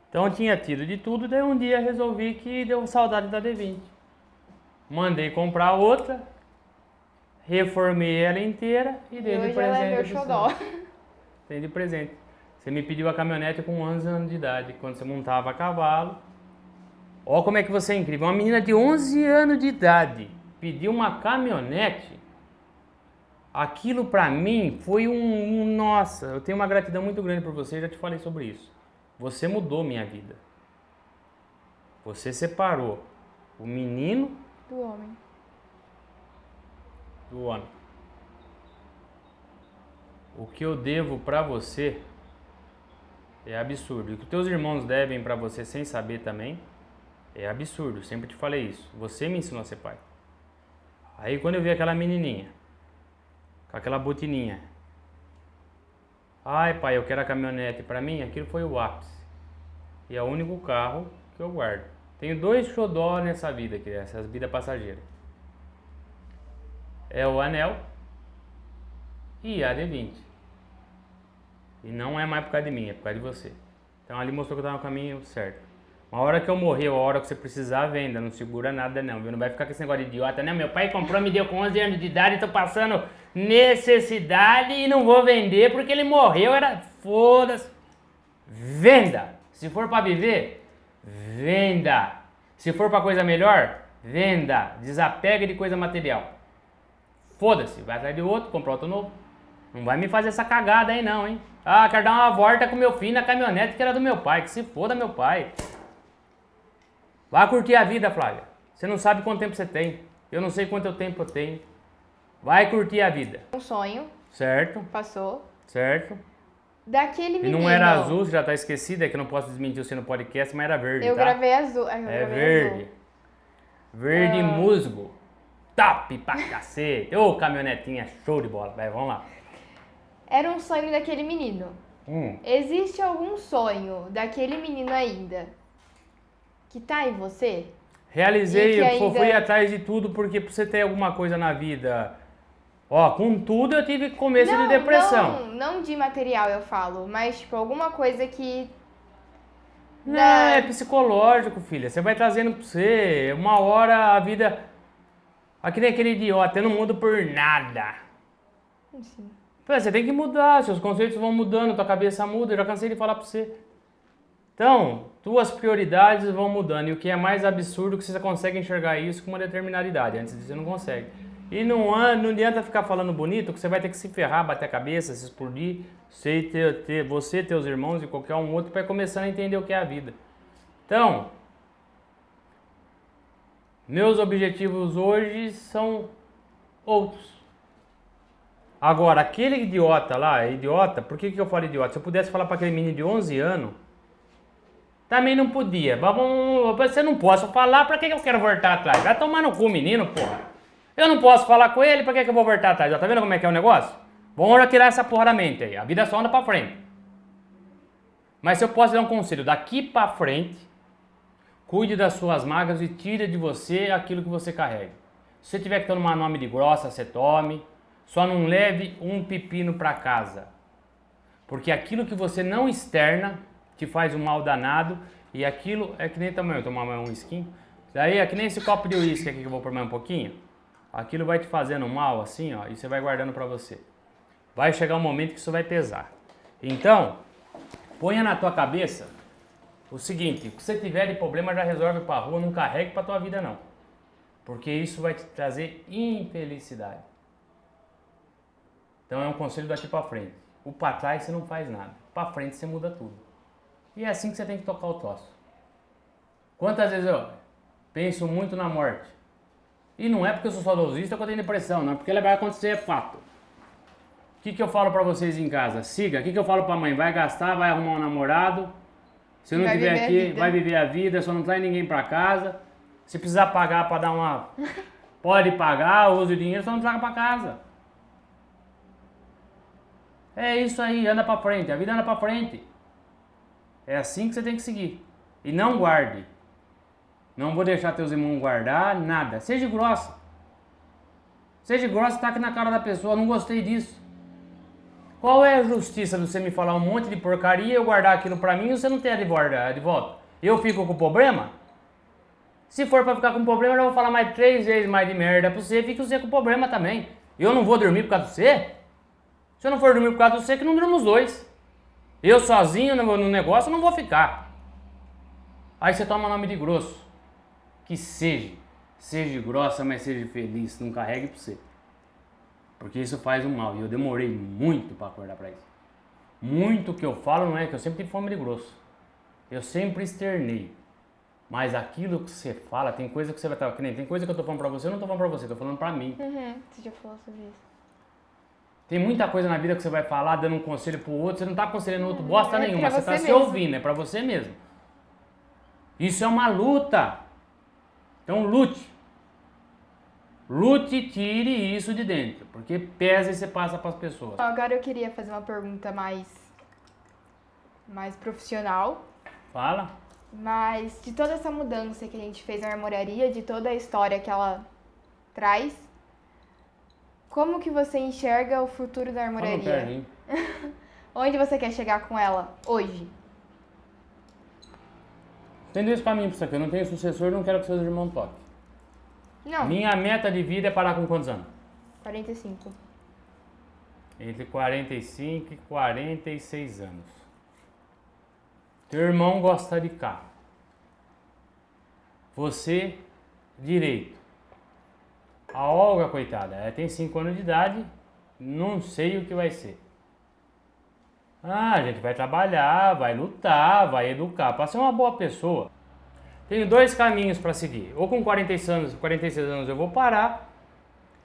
Então eu tinha tido de tudo, daí um dia resolvi que deu saudade da D20. Mandei comprar outra, reformei ela inteira e dei de presente. Hoje ela é meu xodó. Dei de presente. Você me pediu a caminhonete com 11 anos de idade, quando você montava a cavalo. Olha como é que você é incrível. Uma menina de 11 anos de idade pediu uma caminhonete. Aquilo pra mim foi nossa, eu tenho uma gratidão muito grande por você, já te falei sobre isso. Você mudou minha vida. Você separou o menino Do homem. do homem. O que eu devo pra você é absurdo. O que teus irmãos devem pra você sem saber também é absurdo. Sempre te falei isso. Você me ensinou a ser pai. Aí quando eu vi aquela menininha com aquela botininha, ai pai, eu quero a caminhonete pra mim, aquilo foi o ápice. E é o único carro que eu guardo. Tenho 2 xodó nessa vida, que é essas vidas passageiras. É o anel e a D20. E não é mais por causa de mim, é por causa de você. Então ali mostrou que eu tava no caminho certo. Uma hora que eu morrer, a hora que você precisar, venda. Não segura nada não, viu? Não vai ficar com esse negócio de idiota, né? Meu pai comprou, me deu com 11 anos de idade, tô passando necessidade e não vou vender porque ele morreu, era... Foda-se. Venda. Se for pra viver, venda. Se for pra coisa melhor, venda. Desapega de coisa material. Foda-se. Vai atrás de outro, compra outro novo. Não vai me fazer essa cagada aí não, hein? Ah, quero dar uma volta com meu filho na caminhonete que era do meu pai. Que se foda meu pai. Vai curtir a vida, Flávia. Você não sabe quanto tempo você tem. Eu não sei quanto tempo eu tenho. Vai curtir a vida. Um sonho. Certo. Passou. Certo. Daquele menino. E não era azul, você já tá esquecida, é que eu não posso desmentir você no podcast, mas era verde, Eu tá? gravei azul. É verde. Verde musgo. Top pra cacete. Ô, caminhonetinha, show de bola. Vai, vamos lá. Era um sonho daquele menino. Existe algum sonho daquele menino ainda que tá em você? Realizei, E que eu ainda- fui atrás de tudo, porque pra você ter alguma coisa na vida... Ó, com tudo eu tive começo de depressão. Não de material eu falo, mas tipo alguma coisa que... Não, é psicológico, filha. Você vai trazendo pra você. Uma hora a vida... Aqui nem aquele idiota, eu não mudo por nada. Sim. Você tem que mudar, seus conceitos vão mudando, tua cabeça muda, eu já cansei de falar pra você. Então, tuas prioridades vão mudando, e o que é mais absurdo é que você consegue enxergar isso com uma determinada idade, antes disso você não consegue. E não adianta ficar falando bonito, que você vai ter que se ferrar, bater a cabeça, se explodir, você, teus irmãos e qualquer um outro, para começar a entender o que é a vida. Então, meus objetivos hoje são outros. Agora, aquele idiota lá, idiota, por que eu falo idiota? Se eu pudesse falar para aquele menino de 11 anos, também não podia. Você não posso falar, para que eu quero voltar atrás? Vai tomar no cu, menino, porra. Eu não posso falar com ele, para que eu vou voltar atrás? Ó, tá vendo como é que é o negócio? Vamos já tirar essa porra da mente aí. A vida só anda para frente. Mas se eu posso dar um conselho, daqui para frente, cuide das suas mágoas e tire de você aquilo que você carrega. Se você tiver que tomar nome de grossa, você tome. Só não leve um pepino para casa. Porque aquilo que você não externa te faz um mal danado. E aquilo é que nem também eu tomar mais um whisky. Daí é que nem esse copo de uísque aqui que eu vou pôr mais um pouquinho. Aquilo vai te fazendo mal assim, ó. E você vai guardando para você. Vai chegar um momento que isso vai pesar. Então, ponha na tua cabeça o seguinte. O que você tiver de problema já resolve para rua. Não carregue para tua vida não. Porque isso vai te trazer infelicidade. Então é um conselho daqui pra frente. O pra trás você não faz nada. Pra frente você muda tudo. E é assim que você tem que tocar o troço. Quantas vezes eu penso muito na morte? E não é porque eu sou saudosista que eu tenho depressão, não. Porque ela vai acontecer, é fato. O que eu falo pra vocês em casa? Siga. O que eu falo pra mãe? Vai gastar, vai arrumar um namorado. Se não tiver aqui, vai viver a vida. Só não traz ninguém pra casa. Se precisar pagar pra dar uma... Pode pagar, use o dinheiro, só não traga pra casa. É isso aí, anda pra frente, a vida anda pra frente. É assim que você tem que seguir. E não guarde. Não vou deixar teus irmãos guardar nada. Seja grossa. Seja grossa, taque na cara da pessoa, não gostei disso. Qual é a justiça de você me falar um monte de porcaria, eu guardar aquilo pra mim e você não ter de volta? Eu fico com problema? Se for pra ficar com problema, eu já vou falar mais 3 vezes mais de merda pra você, fica você com problema também. Eu não vou dormir por causa de você? Se eu não for dormir por causa de você, que não durmo os dois. Eu sozinho no negócio não vou ficar. Aí você toma nome de grosso. Que seja. Seja grossa, mas seja feliz. Não carregue pra você. Porque isso faz um mal. E eu demorei muito pra acordar pra isso. Muito que eu falo não é que eu sempre tive fome de grosso. Eu sempre externei. Mas aquilo que você fala, tem coisa que você vai estar... Tem coisa que eu tô falando pra você, eu não tô falando pra você, tô falando pra mim. Você já falou sobre isso. Tem muita coisa na vida que você vai falar, dando um conselho pro outro, você não tá aconselhando o outro bosta nenhuma, você tá você se mesmo. ouvindo, é pra você mesmo. Isso é uma luta. Então lute. Lute e tire isso de dentro, porque pesa e você passa pras pessoas. Agora eu queria fazer uma pergunta mais profissional. Fala. Mas de toda essa mudança que a gente fez na marmoraria, de toda a história que ela traz, como que você enxerga o futuro da Fala no marmoraria? pé, hein? Onde você quer chegar com ela hoje? Tem dois caminhos pra isso aqui. Eu não tenho sucessor, não quero que seus irmãos toquem. Não, Minha meta de vida é parar com quantos anos? 45. Entre 45 e 46 anos. Teu irmão gosta de carro. Você, direito. A Olga, coitada, ela tem 5 anos de idade, não sei o que vai ser. Ah, a gente vai trabalhar, vai lutar, vai educar, para ser uma boa pessoa. Tenho dois caminhos para seguir. Ou com 46 anos eu vou parar,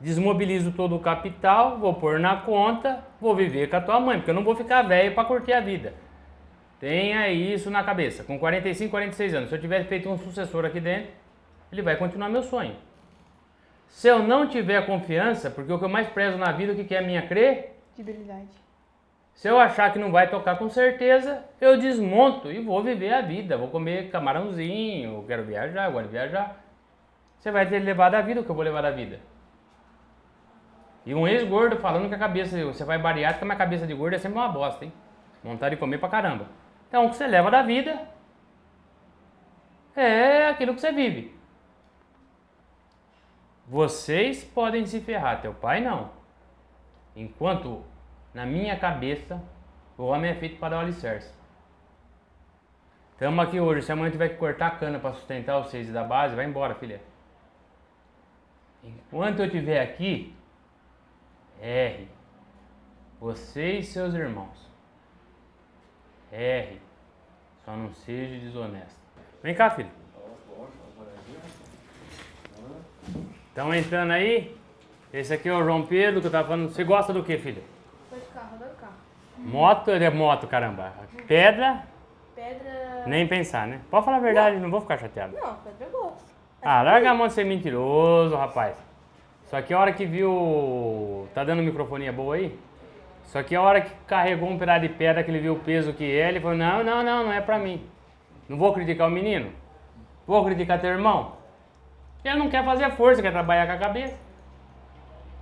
desmobilizo todo o capital, vou pôr na conta, vou viver com a tua mãe, porque eu não vou ficar velho para curtir a vida. Tenha isso na cabeça. Com 45, 46 anos, se eu tiver feito um sucessor aqui dentro, ele vai continuar meu sonho. Se eu não tiver confiança, porque o que eu mais prezo na vida, o que é a minha Credibilidade. Se eu achar que não vai tocar com certeza, eu desmonto e vou viver a vida. Vou comer camarãozinho, eu quero viajar, eu gosto de viajar. Você vai ter levado a vida o que eu vou levar da vida. E um ex-gordo falando que a cabeça, você vai bariátrica, mas a cabeça de gordo é sempre uma bosta, hein? Vontade de comer pra caramba. Então o que você leva da vida é aquilo que você vive. Vocês podem se ferrar, teu pai não. Enquanto na minha cabeça o homem é feito para dar o alicerce. Estamos aqui hoje, se amanhã tiver que cortar a cana para sustentar vocês da base, vai embora, filha. Enquanto eu estiver aqui, R. Você e seus irmãos. R. Só não seja desonesto. Vem cá, filho. Estão entrando aí? Esse aqui é o João Pedro que eu tava falando. Você gosta do que, filho? Gosto de carro, adoro carro. Moto? É moto, caramba. Pedra? Pedra. Nem pensar, né? Pode falar a verdade, não vou ficar chateado. Não, pedra eu gosto. Ah, larga a mão de ser mentiroso, rapaz. Só que a hora que viu... Tá dando microfonia boa aí? Só que a hora que carregou um pedaço de pedra, que ele viu o peso que é, ele falou, não é pra mim. Não vou criticar o menino. Vou criticar teu irmão. Ele não quer fazer força, quer trabalhar com a cabeça.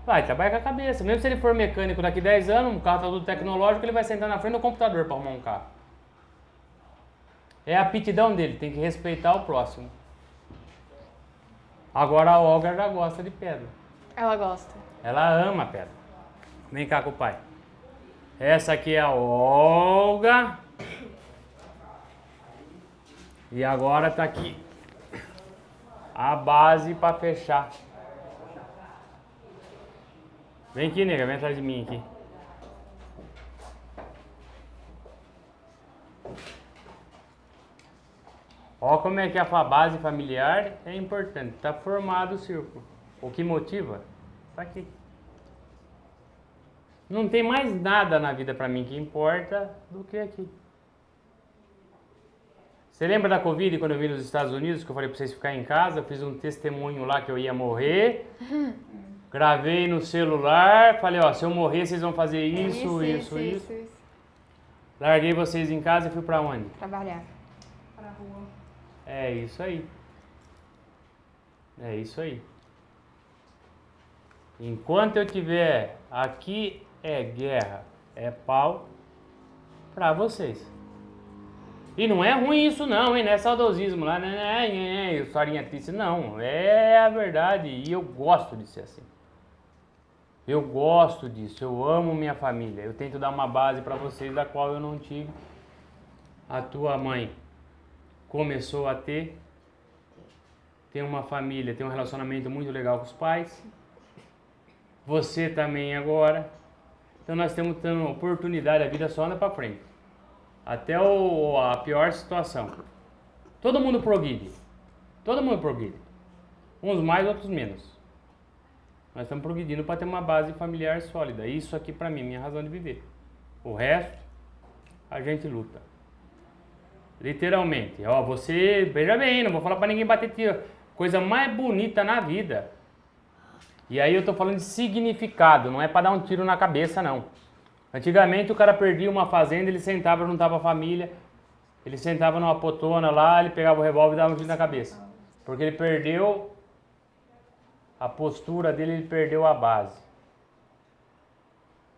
Vai trabalhar com a cabeça. Mesmo se ele for mecânico daqui 10 anos, um carro tá tudo tecnológico, ele vai sentar na frente do computador para arrumar um carro. É a aptidão dele, tem que respeitar o próximo. Agora a Olga já gosta de pedra. Ela gosta. Ela ama a pedra. Vem cá com o pai. Essa aqui é a Olga. E agora tá aqui a base para fechar. Vem aqui, nega, vem atrás de mim aqui. Ó como é que a base familiar é importante. Tá formado o círculo. O que motiva? Tá aqui. Não tem mais nada na vida pra mim que importa do que aqui. Você lembra da Covid quando eu vim nos Estados Unidos, que eu falei pra vocês ficarem em casa? Eu fiz um testemunho lá que eu ia morrer. Gravei no celular, falei, ó, se eu morrer vocês vão fazer isso. Larguei vocês em casa e fui pra onde? Trabalhar. Pra rua. É isso aí. É isso aí. Enquanto eu tiver aqui é guerra, é pau pra vocês. E não é ruim isso não, hein? Não é saudosismo lá, né? Historinha triste, não. É a verdade e eu gosto de ser assim. Eu gosto disso, eu amo minha família. Eu tento dar uma base pra vocês da qual eu não tive. A tua mãe começou a ter. Tem uma família, tem um relacionamento muito legal com os pais. Você também agora. Então nós temos tendo oportunidade, a vida só anda pra frente. Até a pior situação. Todo mundo progride. Todo mundo progride. Uns mais, outros menos. Nós estamos progredindo para ter uma base familiar sólida. Isso aqui para mim é minha razão de viver. O resto, a gente luta. Literalmente. Ó, você, veja bem, não vou falar para ninguém bater tiro. Coisa mais bonita na vida. E aí eu tô falando de significado, não é para dar um tiro na cabeça, não. Antigamente o cara perdia uma fazenda, ele sentava, juntava a família, ele sentava numa potona lá, ele pegava o revólver e dava um tiro na cabeça. Porque ele perdeu a postura dele, ele perdeu a base.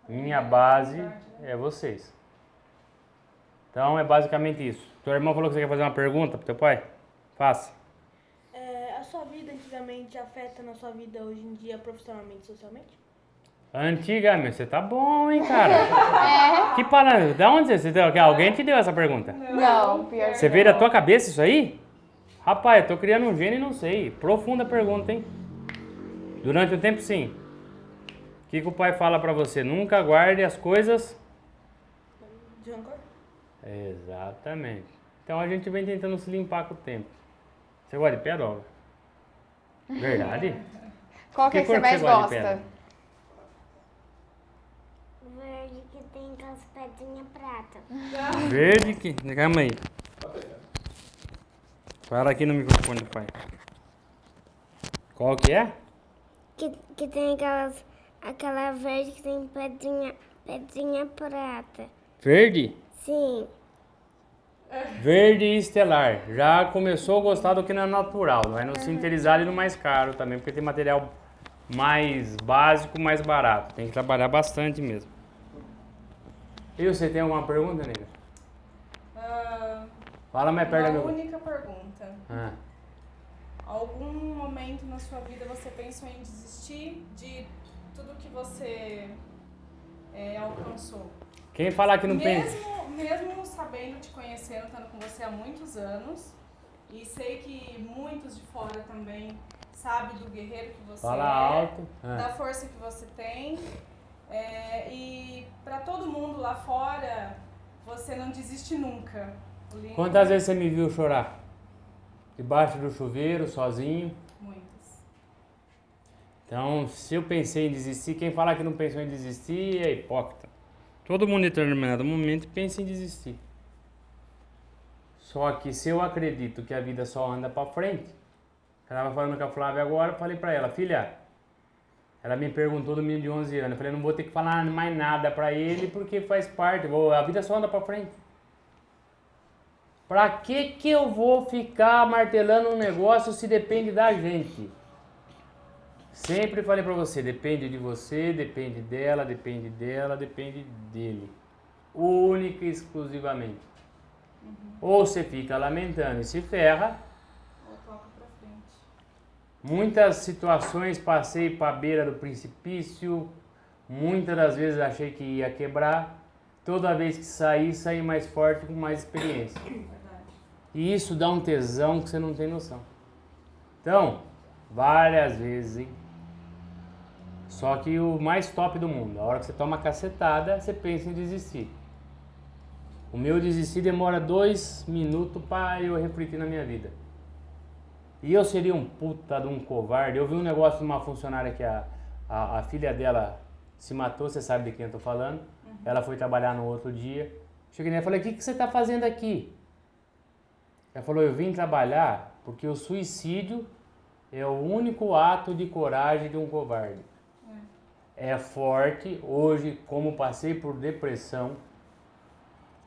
Minha base é vocês. Então é basicamente isso. Teu irmão falou que você quer fazer uma pergunta pro teu pai? Faça. A sua vida antigamente afeta na sua vida hoje em dia profissionalmente e socialmente? Antigamente, você tá bom, hein, cara? Que palavra? Da onde você deu? Alguém te deu essa pergunta? Não, pior Você que veio da não. tua cabeça isso aí? Rapaz, eu tô criando um gênio e não sei. Profunda pergunta, hein? Durante o tempo, sim. O que o pai fala pra você? Nunca guarde as coisas... De rancor? Exatamente. Então a gente vem tentando se limpar com o tempo. Você gosta de pedra? Verdade? Qual que é que cor você mais gosta de pedra? gosta? Verde que tem aquelas pedrinhas prata. Verde que... Calma aí. Fala aqui no microfone do pai. Qual que é? Que tem aquela verde que tem pedrinha prata. Verde? Sim. Verde e estelar. Já começou a gostar do que não é natural. Vai no sintetizado e no mais caro também, porque tem material mais básico, mais barato. Tem que trabalhar bastante mesmo. E você tem alguma pergunta, nega? Fala mais perto Uma do... única pergunta. Ah. Algum momento na sua vida você pensou em desistir de tudo que você alcançou? Quem falar que não pensa... Mesmo sabendo, te conhecendo, estando com você há muitos anos, e sei que muitos de fora também sabem do guerreiro que você Fala é, alto. da força que você tem, e para todo mundo lá fora, você não desiste nunca. Quantas vezes você me viu chorar? Debaixo do chuveiro, sozinho? Muitas. Então, se eu pensei em desistir, quem falar que não pensou em desistir é hipócrita. Todo mundo em determinado momento pensa em desistir. Só que se eu acredito que a vida só anda pra frente, eu estava falando com a Flávia agora, eu falei pra ela, filha, ela me perguntou do menino de 11 anos, eu falei, não vou ter que falar mais nada pra ele porque faz parte, a vida só anda pra frente. Pra que eu vou ficar martelando um negócio se depende da gente? Sempre falei pra você, depende de você, depende dela, depende dele. Única e exclusivamente. Ou você fica lamentando e se ferra. Ou toca pra frente. Muitas situações passei pra beira do precipício, muitas das vezes achei que ia quebrar. Toda vez que saí mais forte com mais experiência. Verdade. E isso dá um tesão que você não tem noção. Então, várias vezes, hein? Só que o mais top do mundo, a hora que você toma cacetada, você pensa em desistir. O meu desistir demora 2 minutos para eu refletir na minha vida. E eu seria um puta de um covarde. Eu vi um negócio de uma funcionária que a filha dela se matou, você sabe de quem eu tô falando. Ela foi trabalhar no outro dia. Cheguei nela e falei, o que você tá fazendo aqui? Ela falou, eu vim trabalhar porque o suicídio é o único ato de coragem de um covarde. É forte. Hoje, como passei por depressão,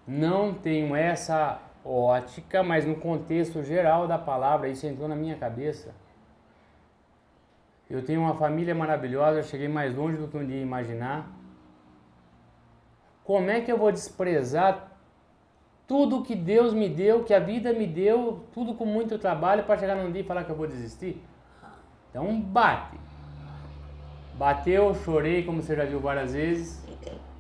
não tenho essa ótica, mas no contexto geral da palavra, isso entrou na minha cabeça. Eu tenho uma família maravilhosa, eu cheguei mais longe do que um dia ia imaginar. Como é que eu vou desprezar tudo que Deus me deu, que a vida me deu, tudo com muito trabalho para chegar num dia e falar que eu vou desistir? Então bate. Bateu, chorei, como você já viu várias vezes,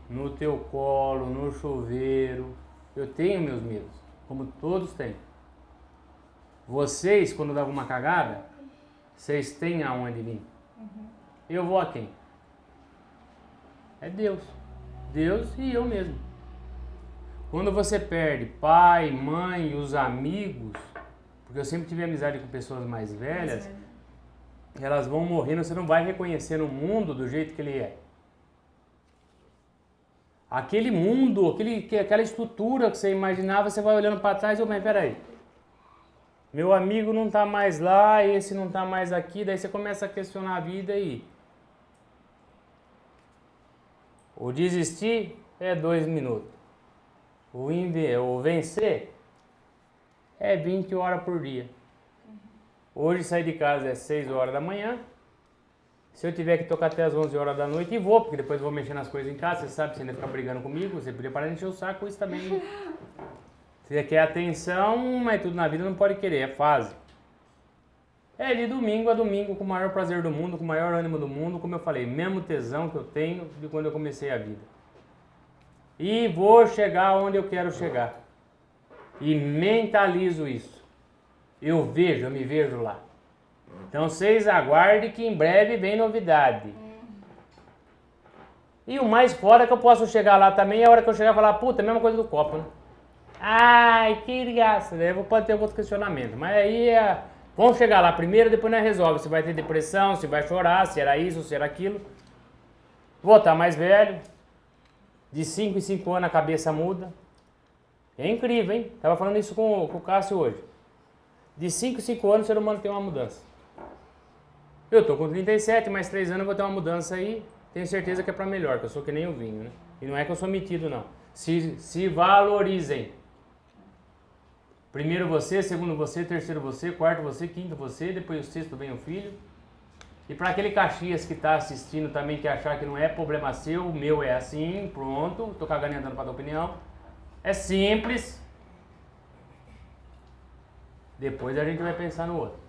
no teu colo, no chuveiro. Eu tenho meus medos, como todos têm. Vocês, quando dá alguma cagada, vocês têm aonde vir. Eu vou a quem? É Deus. Deus e eu mesmo. Quando você perde pai, mãe, os amigos, porque eu sempre tive amizade com pessoas mais velhas, elas vão morrendo, você não vai reconhecer o mundo do jeito que ele é. Aquele mundo, aquela estrutura que você imaginava, você vai olhando para trás e mas peraí. Meu amigo não tá mais lá, esse não tá mais aqui, daí você começa a questionar a vida e... O desistir é 2 minutos. O vencer é 20 horas por dia. Hoje sair de casa é 6 horas da manhã. Se eu tiver que tocar até as 11 horas da noite, e vou, porque depois eu vou mexer nas coisas em casa. Você sabe, você ainda fica brigando comigo, você podia parar de encher o saco, isso também. Você quer atenção, mas tudo na vida não pode querer, é fase. É de domingo a domingo, com o maior prazer do mundo, com o maior ânimo do mundo, como eu falei, mesmo tesão que eu tenho de quando eu comecei a vida. E vou chegar onde eu quero chegar. E mentalizo isso. Eu me vejo lá. Então vocês aguardem que em breve vem novidade. E o mais fora que eu posso chegar lá também é a hora que eu chegar e falar, puta, é a mesma coisa do copo, né? Ai, que graça. Daí pode ter outro questionamento. Mas aí vamos chegar lá primeiro, depois nós resolve. Se vai ter depressão, se vai chorar, se era isso, se era aquilo. Vou estar mais velho. De 5 em 5 anos a cabeça muda. É incrível, hein? Tava falando isso com o Cássio hoje. De 5 em 5 anos o ser humano tem uma mudança. Eu tô com 37, mais 3 anos eu vou ter uma mudança aí. Tenho certeza que é pra melhor, que eu sou que nem o vinho, né? E não é que eu sou metido, não. Se valorizem. Primeiro você, segundo você, terceiro você, quarto você, quinto você, depois o sexto vem o filho. E para aquele Caxias que está assistindo também, que achar que não é problema seu, o meu é assim, pronto, tô cagando e andando para dar opinião. É simples. Depois a gente vai pensar no outro.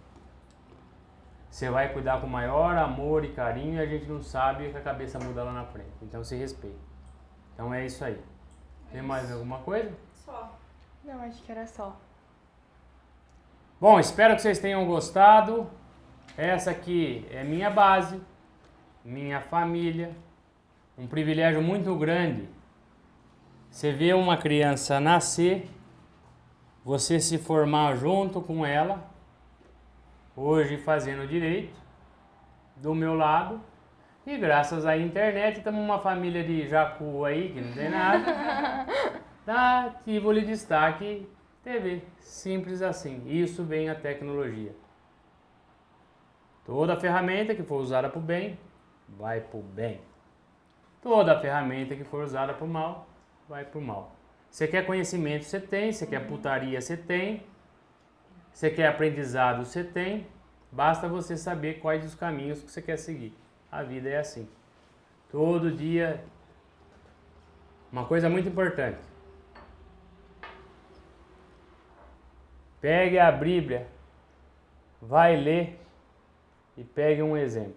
Você vai cuidar com maior amor e carinho e a gente não sabe que a cabeça muda lá na frente. Então se respeita. Então é isso aí. Tem mais alguma coisa? Só. Não, acho que era só. Bom, espero que vocês tenham gostado. Essa aqui é minha base, minha família. Um privilégio muito grande. Você vê uma criança nascer, você se formar junto com ela, hoje fazendo direito, do meu lado. E graças à internet, estamos uma família de jacu aí, que não tem nada. Da Tivoli Destaque TV. Simples assim. Isso vem a tecnologia. Toda ferramenta que for usada para o bem, vai para o bem. Toda ferramenta que for usada para o mal, vai para o mal. Você quer conhecimento, você tem. Você quer putaria, você tem. Você quer aprendizado, você tem. Basta você saber quais os caminhos que você quer seguir. A vida é assim. Todo dia. Uma coisa muito importante. Pegue a Bíblia, vai ler e pegue um exemplo.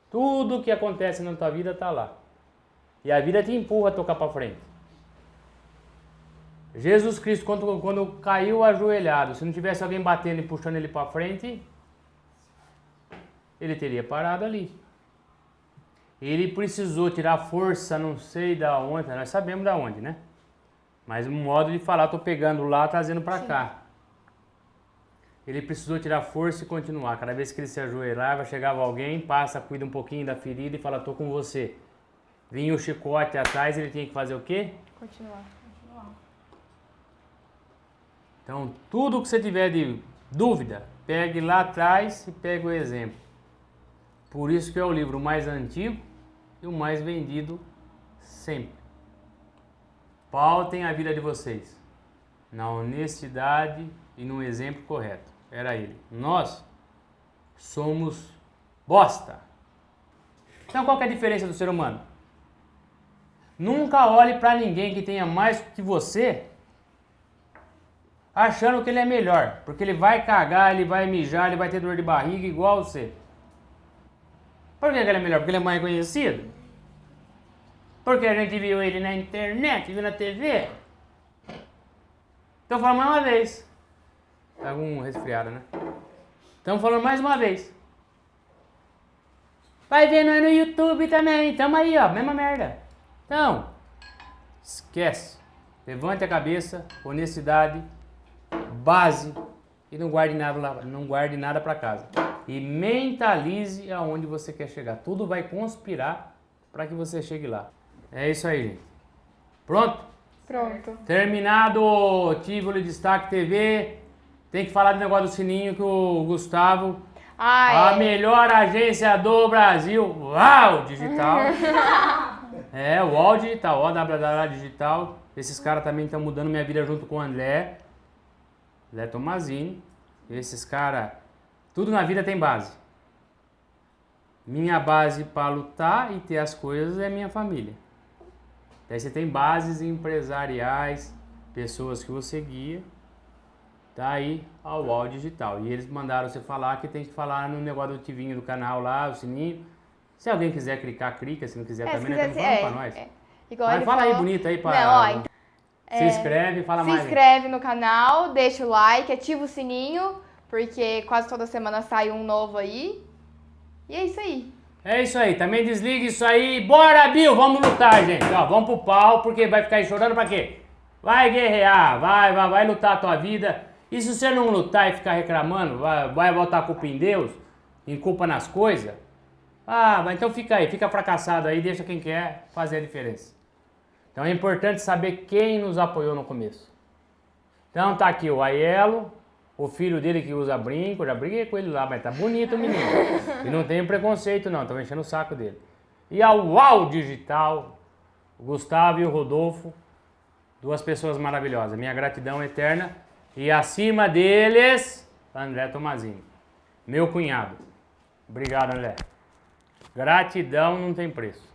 Tudo o que acontece na tua vida está lá. E a vida te empurra a tocar para frente. Jesus Cristo, quando caiu ajoelhado, se não tivesse alguém batendo e puxando ele para frente, ele teria parado ali. Ele precisou tirar força, não sei da onde, nós sabemos da onde, né? Mas um modo de falar, estou pegando lá, trazendo para cá. Ele precisou tirar força e continuar. Cada vez que ele se ajoelhava, chegava alguém, passa, cuida um pouquinho da ferida e fala, estou com você. Vinha o chicote atrás, ele tinha que fazer o quê? Continuar. Então, tudo que você tiver de dúvida, pegue lá atrás e pegue o exemplo. Por isso que é o livro mais antigo e o mais vendido sempre. Pautem a vida de vocês na honestidade e no exemplo correto. Era ele. Nós somos bosta. Então qual que é a diferença do ser humano? Nunca olhe para ninguém que tenha mais que você achando que ele é melhor. Porque ele vai cagar, ele vai mijar, ele vai ter dor de barriga igual você. Por que ele é melhor? Porque ele é mais conhecido? Porque a gente viu ele na internet, viu na TV. Então falando mais uma vez. Tá com resfriado, né? Estamos falando mais uma vez. Vai vendo aí no YouTube também. Tamo aí, ó. Mesma merda. Então, esquece. Levante a cabeça, honestidade, base e não guarde nada lá, não guarde nada para casa. E mentalize aonde você quer chegar. Tudo vai conspirar para que você chegue lá. É isso aí, gente. Pronto? Pronto. Terminado o Tivoli Destaque TV. Tem que falar do negócio do sininho que o Gustavo, a melhor agência do Brasil, UOL Digital. É, o UOL Digital, OWW Digital. Esses caras também estão mudando minha vida junto com o André Tomazini. Esses caras, tudo na vida tem base. Minha base para lutar e ter as coisas é minha família. Daí você tem bases empresariais, pessoas que você guia, tá aí ao UOL Digital. E eles mandaram você falar que tem que falar no negócio do tivinho do canal lá, o sininho. Se alguém quiser clicar, clica. Se não quiser É, se também, quiser, nós estamos falando pra nós. Igual Mas ele fala aí, falou. bonito aí, pra... Não, ó, então, se inscreve, fala se mais. inscreve no canal, deixa o like, ativa o sininho, porque quase toda semana sai um novo aí. E é isso aí. É isso aí, também desliga isso aí. Bora, Bill, vamos lutar, gente. Ó, vamos pro pau, porque vai ficar aí chorando pra quê? Vai guerrear, vai lutar a tua vida. E se você não lutar e ficar reclamando, vai botar a culpa em Deus, em culpa nas coisas? Ah, mas então fica aí, fica fracassado aí, deixa quem quer fazer a diferença. Então é importante saber quem nos apoiou no começo. Então tá aqui o Aiello, o filho dele que usa brinco, já briguei com ele lá, mas tá bonito o menino. E não tem preconceito não, tô enchendo o saco dele. E a UOL Digital, o Gustavo e o Rodolfo, duas pessoas maravilhosas. Minha gratidão eterna. E acima deles, André Tomazinho, meu cunhado. Obrigado, André. Gratidão não tem preço.